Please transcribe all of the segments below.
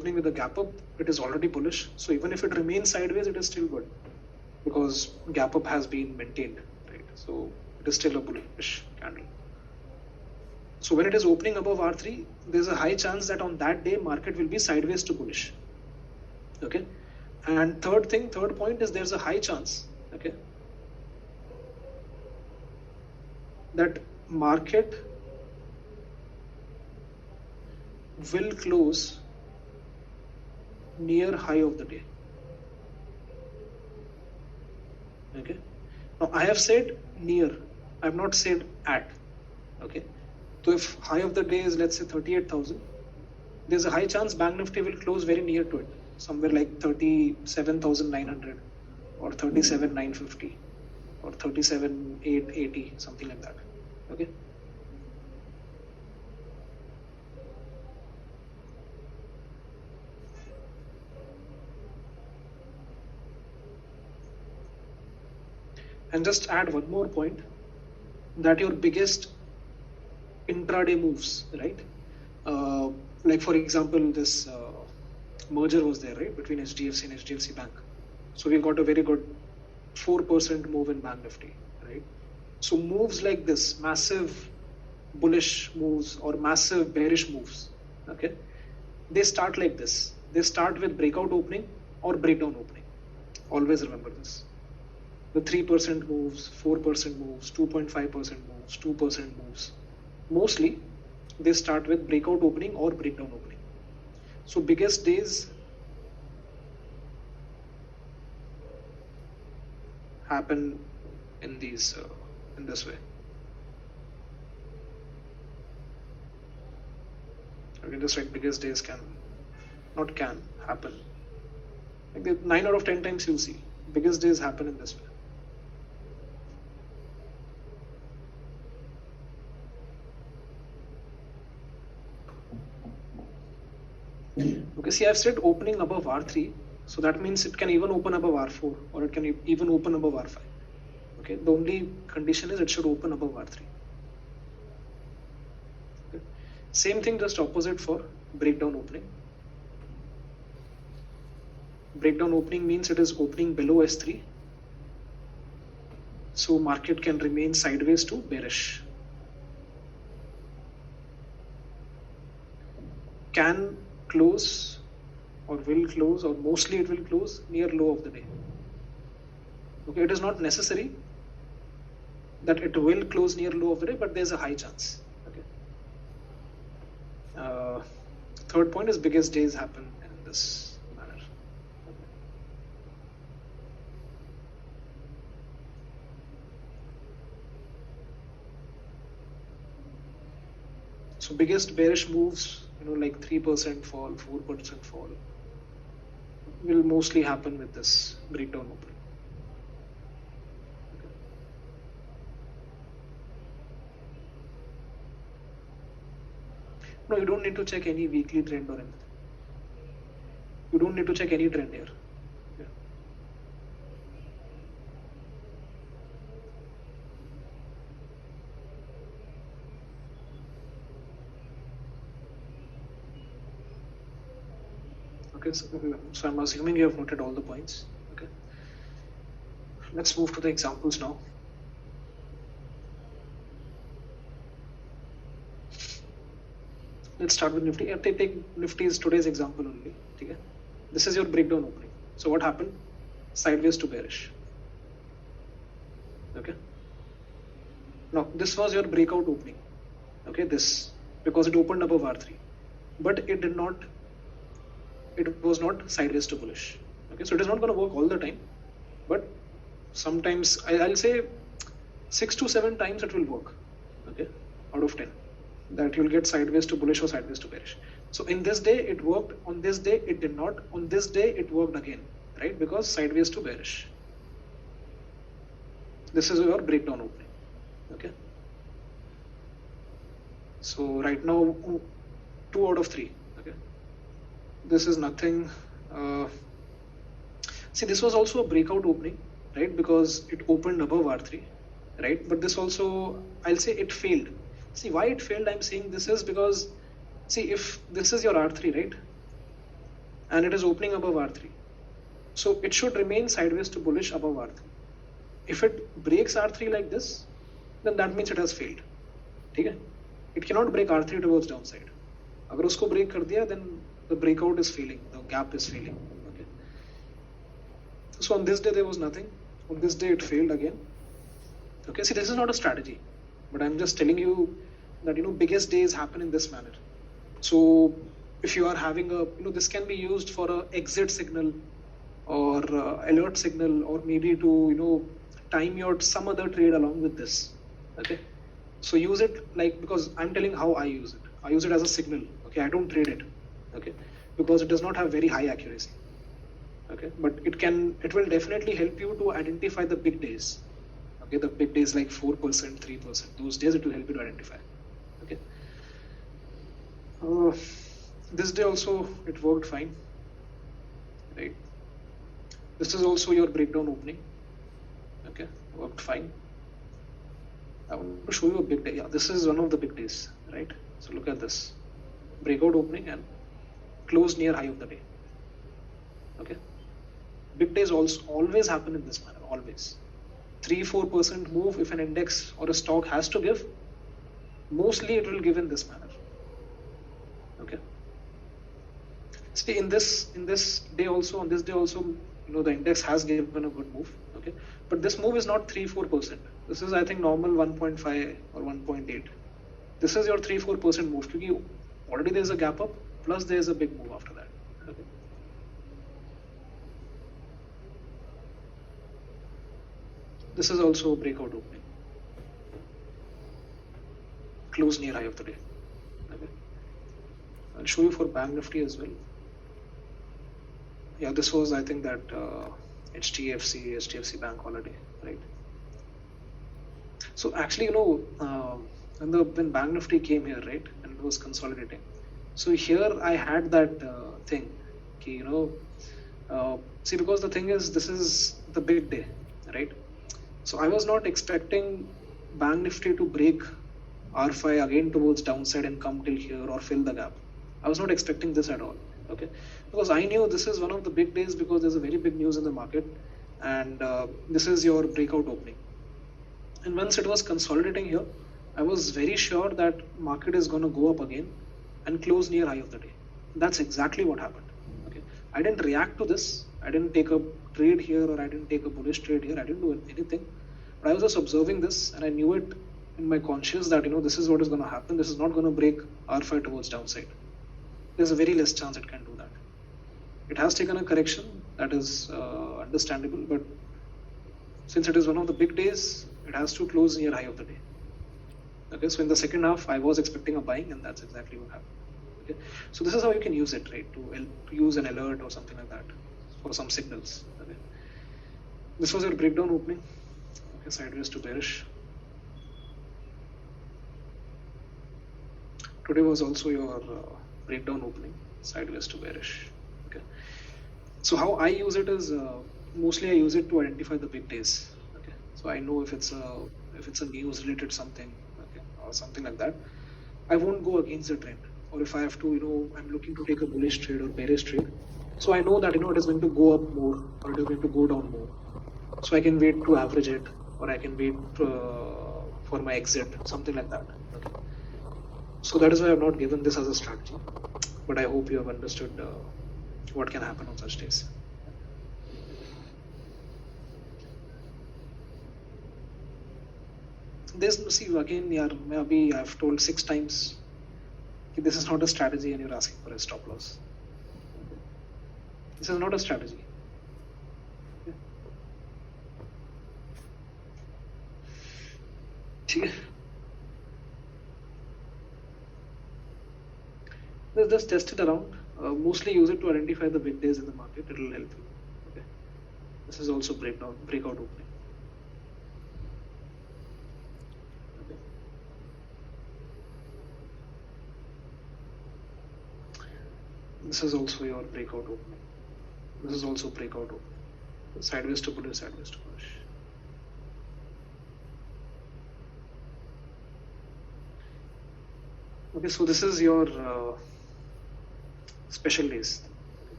opening with a gap up, it is already bullish. So even if it remains sideways, it is still good because gap up has been maintained, right? So it is still a bullish candle. So when it is opening above R3, there's a high chance that on that day market will be sideways to bullish. Okay. And third point is there's a high chance, okay, that market will close near high of the day. Okay. Now I have said near, I have not said at. Okay. So if high of the day is, let's say, 38,000, there's a high chance Bank Nifty will close very near to it, somewhere like 37,900 or 37,950 or 37,880, something like that. Okay. And just add one more point, that your biggest intraday moves, right? Like for example, this merger was there, right, between HDFC and HDFC Bank. So we got a very good 4% move in Bank Nifty, right? So moves like this, massive bullish moves or massive bearish moves, okay, they start like this. They start with breakout opening or breakdown opening. Always remember this. The 3% moves, 4% moves, 2.5% moves, 2% moves. Mostly they start with breakout opening or breakdown opening. So biggest days happen in these in this way. Okay, just like biggest days happen. Like 9 out of 10 times you'll see biggest days happen in this way. Okay, see, I've said opening above R3, so that means it can even open above R4 or it can even open above R5. Okay, the only condition is it should open above R3. Okay. Same thing, just opposite for breakdown opening. Breakdown opening means it is opening below S3, so market can remain sideways to bearish. Can close or will close, or mostly it will close near low of the day. Okay, it is not necessary that it will close near low of the day, but there's a high chance. Okay. Third point is biggest days happen in this manner. Okay. So biggest bearish moves, like 3% fall, 4% fall, will mostly happen with this breakdown opening. Okay. No, you don't need to check any weekly trend or anything. You don't need to check any trend here. Yeah. Okay, so I'm assuming you have noted all the points. Okay, let's move to the examples now. Let's start with Nifty. Take Nifty's today's example only. Okay, this is your breakdown opening. So what happened? Sideways to bearish. Okay. Now this was your breakout opening. Okay, this, because it opened above R3, but it did not. It was not sideways to bullish. Okay, so it is not going to work all the time, but sometimes I'll say 6 to 7 times it will work. Okay, out of 10, that you'll get sideways to bullish or sideways to bearish. So in this day it worked, on this day it did not, on this day it worked again, right? Because sideways to bearish. This is your breakdown opening. Okay. So right now 2 out of 3. Okay. This is nothing. See, this was also a breakout opening, right? Because it opened above R3, right? But this also, I'll say it failed. See, why it failed, I'm saying this is because, see, if this is your R3, right? and it is opening above R3. So it should remain sideways to bullish above R3. If it breaks R3 like this, then that means it has failed. ठीक है? It cannot break R3 towards downside. अगर उसको break कर दिया, then the breakout is failing, the gap is failing. Okay. So on this day there was nothing. On this day it failed again. Okay, see, this is not a strategy, but I'm just telling you that biggest days happen in this manner. So if you are having a this can be used for a exit signal or alert signal, or maybe to time your some other trade along with this. Okay, so use it because I'm telling how I use it. I use it as a signal. Okay, I don't trade it. Okay, because it does not have very high accuracy. Okay, but it will definitely help you to identify the big days. Okay, the big days like 4%, 3%. Those days it will help you to identify. Okay. This day also it worked fine. Right. This is also your breakdown opening. Okay, worked fine. I want to show you a big day. Yeah, this is one of the big days, right? So look at this. Breakout opening and close near high of the day. Okay. Big days also always happen in this manner, always. 3-4% move if an index or a stock has to give, mostly it will give in this manner. Okay. See, on this day also, the index has given a good move. Okay, but this move is not 3-4%. This is, I think, normal 1.5 or 1.8. This is your 3-4% move because already there is a gap up, plus there is a big move after that. Okay. This is also a breakout opening. Close near high of the day. Okay. I'll show you for Bank Nifty as well. Yeah, this was, I think, that HDFC Bank holiday, right? So actually, when Bank Nifty came here, right, and it was consolidating. So here I had that thing, see, because the thing is, this is the big day, right? So I was not expecting Bank Nifty to break R5 again towards downside and come till here or fill the gap. I was not expecting this at all. Okay, because I knew this is one of the big days because there's a very big news in the market, and this is your breakout opening. And once it was consolidating here, I was very sure that market is going to go up again and close near high of the day. That's exactly what happened. Okay, I didn't react to this. I didn't take a trade here, or I didn't take a bullish trade here. I didn't do anything, but I was just observing this, and I knew it in my conscience that this is what is going to happen. This is not going to break R5 towards downside. There's a very less chance it can do that. It has taken a correction, that is understandable, but since it is one of the big days, it has to close near high of the day. Okay, so in the second half, I was expecting a buying, and that's exactly what happened. Okay, so this is how you can use it, right? To use an alert or something like that for some signals. Okay, this was your breakdown opening. Okay, sideways to bearish. Today was also your breakdown opening, sideways to bearish. Okay, so how I use it is mostly I use it to identify the big days. Okay, so I know if it's a news related something, okay, or something like that, I won't go against the trend. Or if I have to, I'm looking to take a bullish trade or bearish trade, so I know that it is going to go up more or it is going to go down more. So I can wait to average it, or I can wait for my exit, something like that. Okay. So that is why I have not given this as a strategy, but I hope you have understood what can happen on such days. See, again, I've told 6 times this is not a strategy and you're asking for a stop loss. This is not a strategy. Okay. Just test it around. Mostly use it to identify the big days in the market. It will help you. Okay. This is also breakout opening. Okay. This is also your breakout opening. This is also breakout opening. Sideways to bullish, sideways to bullish. Okay, so this is your special days.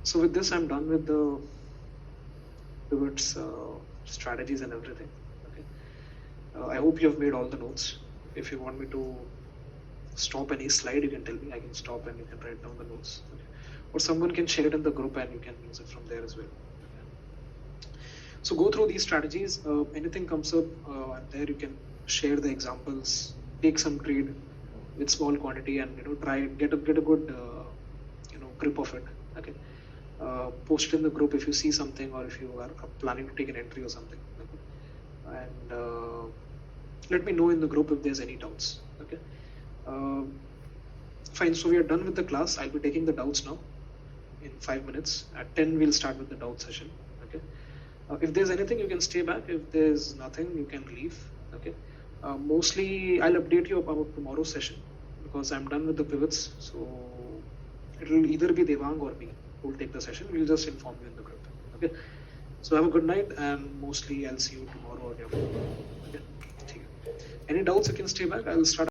So with this, I'm done with the pivots, strategies, and everything. Okay. I hope you have made all the notes. If you want me to stop any slide, you can tell me. I can stop and you can write down the notes. Okay. Or someone can share it in the group and you can use it from there as well. Okay. So go through these strategies. Anything comes up, and there you can share the examples. Take some trade with small quantity and try get a good grip of it. Okay. Post it in the group if you see something or if you are planning to take an entry or something. Okay. And let me know in the group if there's any doubts. Okay. Fine. So we are done with the class. I'll be taking the doubts now in 5 minutes. At 10, we'll start with the doubt session. Okay. If there's anything, you can stay back. If there's nothing, you can leave. Okay. Mostly, I'll update you about tomorrow's session because I'm done with the pivots. So it'll either be Devang or me who will take the session. We'll just inform you in the group. Okay. So have a good night, and mostly I'll see you tomorrow or day after. Okay. Any doubts, you can stay back. I'll start.